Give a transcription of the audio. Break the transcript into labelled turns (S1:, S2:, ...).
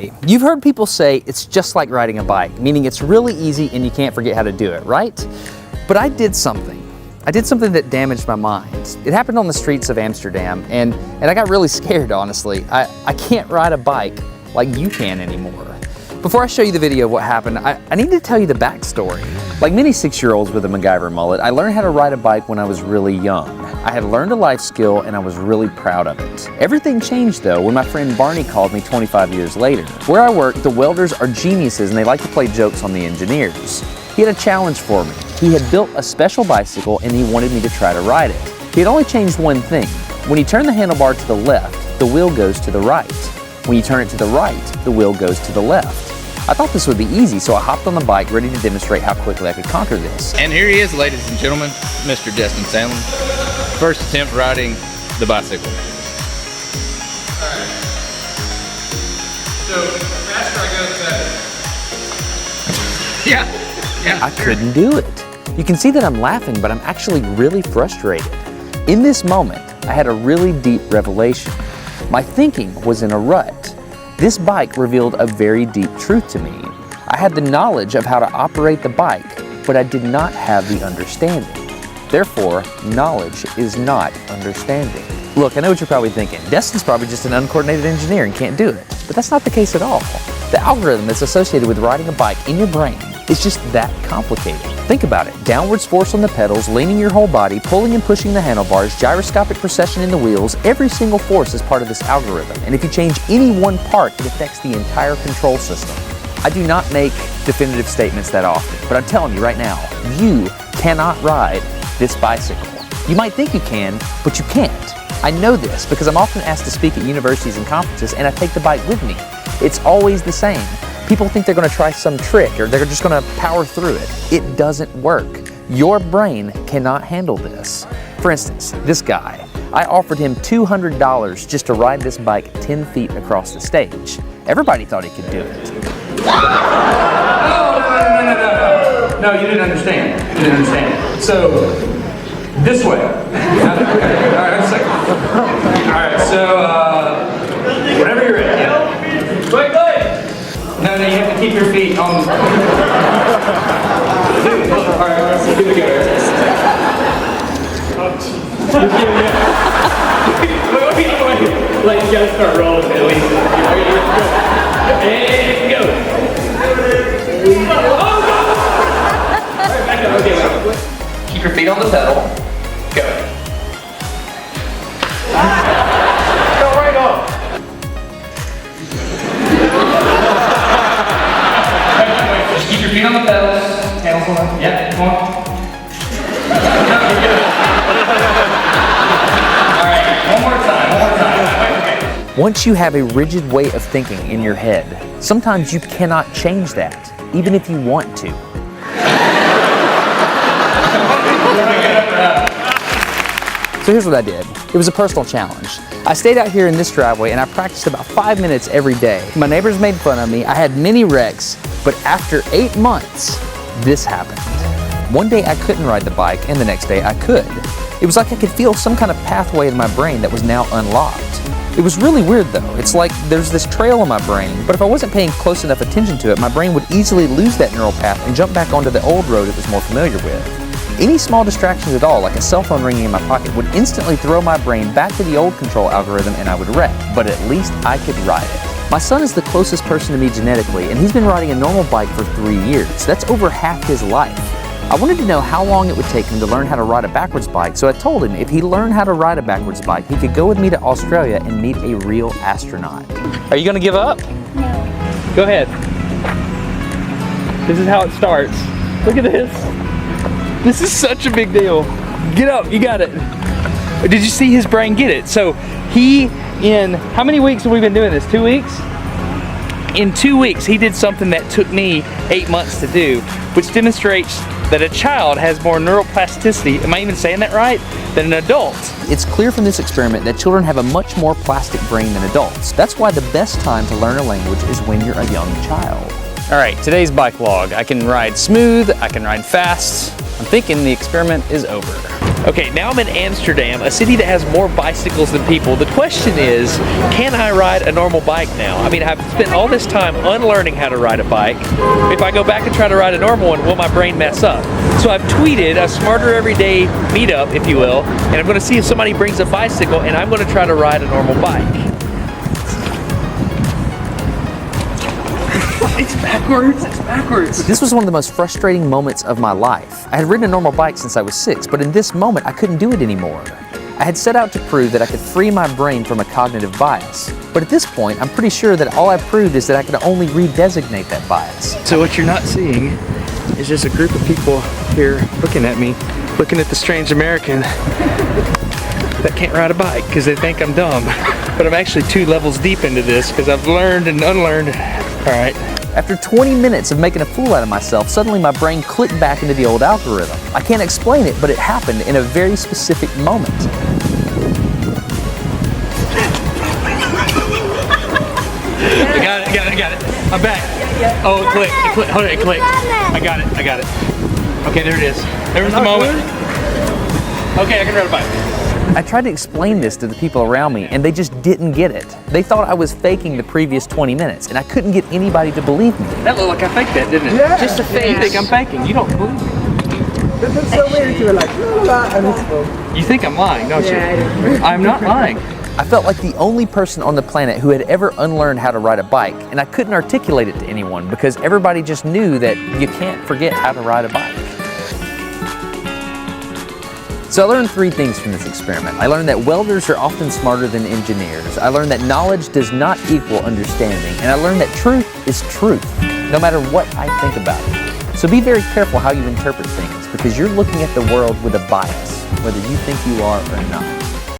S1: Okay, you've heard people say it's just like riding a bike, meaning it's really easy and you can't forget how to do it, right? But I did something. I did something that damaged my mind. It happened on the streets of Amsterdam, and I got really scared, honestly. I can't ride a bike like you can anymore. Before I show you the video of what happened, I need to tell you the backstory. Like many 6-year-olds with a MacGyver mullet, I learned how to ride a bike when I was really young. I had learned a life skill and I was really proud of it. Everything changed though when my friend Barney called me 25 years later. Where I work, the welders are geniuses and they like to play jokes on the engineers. He had a challenge for me. He had built a special bicycle and he wanted me to try to ride it. He had only changed one thing. When you turn the handlebar to the left, the wheel goes to the right. When you turn it to the right, the wheel goes to the left. I thought this would be easy, so I hopped on the bike ready to demonstrate how quickly I could conquer this.
S2: And here he is, ladies and gentlemen, Mr. Justin Salem. First attempt riding the bicycle.
S3: Alright. So, the faster I go, the better. Yeah.
S1: I couldn't do it. You can see that I'm laughing, but I'm actually really frustrated. In this moment, I had a really deep revelation. My thinking was in a rut. This bike revealed a very deep truth to me. I had the knowledge of how to operate the bike, but I did not have the understanding. Therefore, knowledge is not understanding. Look, I know what you're probably thinking. Destin's probably just an uncoordinated engineer and can't do it. But that's not the case at all. The algorithm that's associated with riding a bike in your brain is just that complicated. Think about it. Downwards force on the pedals, leaning your whole body, pulling and pushing the handlebars, gyroscopic precession in the wheels, every single force is part of this algorithm. And if you change any one part, it affects the entire control system. I do not make definitive statements that often, but I'm telling you right now, you cannot ride this bicycle. You might think you can, but you can't. I know this because I'm often asked to speak at universities and conferences and I take the bike with me. It's always the same. People think they're going to try some trick or they're just going to power through it. It doesn't work. Your brain cannot handle this. For instance, this guy, I offered him $200 just to ride this bike 10 feet across the stage. Everybody thought he could do it.
S3: No, you didn't understand. You didn't understand. So, this way. Okay, alright, a second. Alright, so, whenever you're ready. Wait. No, you have to keep your feet on. Alright, here we go. Wait. Like, you gotta start rolling at least. And go. Oh, no! Alright, back up. Okay, wait. Keep your feet on the pedal. Go. Go right off. Just keep your feet on the pedals. Handles on. Yeah, come on. Alright, one more time. Okay.
S1: Once you have a rigid way of thinking in your head, sometimes you cannot change that, even if you want to. So here's what I did. It was a personal challenge. I stayed out here in this driveway and I practiced about 5 minutes every day. My neighbors made fun of me. I had many wrecks, but after 8 months, this happened. One day I couldn't ride the bike and the next day I could. It was like I could feel some kind of pathway in my brain that was now unlocked. It was really weird though. It's like there's this trail in my brain, but if I wasn't paying close enough attention to it, my brain would easily lose that neural path and jump back onto the old road it was more familiar with. Any small distractions at all, like a cell phone ringing in my pocket, would instantly throw my brain back to the old control algorithm and I would wreck, but at least I could ride it. My son is the closest person to me genetically, and he's been riding a normal bike for 3 years. That's over half his life. I wanted to know how long it would take him to learn how to ride a backwards bike, so I told him if he learned how to ride a backwards bike, he could go with me to Australia and meet a real astronaut. Are you gonna give up?
S4: No.
S1: Go ahead. This is how it starts. Look at this. This is such a big deal. Get up, you got it. Did you see his brain get it? So he, in, how many weeks have we been doing this? 2 weeks? In 2 weeks, he did something that took me 8 months to do, which demonstrates that a child has more neuroplasticity, am I even saying that right, than an adult. It's clear from this experiment that children have a much more plastic brain than adults. That's why the best time to learn a language is when you're a young child. All right, today's bike log. I can ride smooth, I can ride fast. I'm thinking the experiment is over.
S4: Okay, now I'm in Amsterdam, a city that has more bicycles than people. The question is, can I ride a normal bike now? I mean, I've spent all this time unlearning how to ride a bike. If I go back and try to ride a normal one, will my brain mess up? So I've tweeted a Smarter Everyday meetup, if you will, and I'm going to see if somebody brings a bicycle, and I'm going to try to ride a normal bike. It's backwards, it's backwards.
S1: This was one of the most frustrating moments of my life. I had ridden a normal bike since I was 6, but in this moment I couldn't do it anymore. I had set out to prove that I could free my brain from a cognitive bias. But at this point, I'm pretty sure that all I proved is that I could only redesignate that bias.
S4: So what you're not seeing is just a group of people here looking at me, looking at the strange American that can't ride a bike because they think I'm dumb. But I'm actually 2 levels deep into this because I've learned and unlearned. All right.
S1: After 20 minutes of making a fool out of myself, suddenly my brain clicked back into the old algorithm. I can't explain it, but it happened in a very specific moment.
S4: I got it. I'm back. Oh, it clicked. Hold on, it clicked. I got it. Okay, there it is. There was the moment. Okay, I can ride a bike.
S1: I tried to explain this to the people around me, and they just didn't get it. They thought I was faking the previous 20 minutes, and I couldn't get anybody to believe me.
S4: That looked like I faked that, didn't it?
S5: Yeah.
S4: Just a fake. You think I'm faking. You don't believe me.
S5: That's so weird. You were like, la, la, la, and it's
S4: You think I'm lying, don't you?
S5: Yeah,
S4: I'm not lying.
S1: I felt like the only person on the planet who had ever unlearned how to ride a bike, and I couldn't articulate it to anyone because everybody just knew that you can't forget how to ride a bike. So I learned 3 things from this experiment. I learned that welders are often smarter than engineers. I learned that knowledge does not equal understanding. And I learned that truth is truth, no matter what I think about it. So be very careful how you interpret things because you're looking at the world with a bias, whether you think you are or not.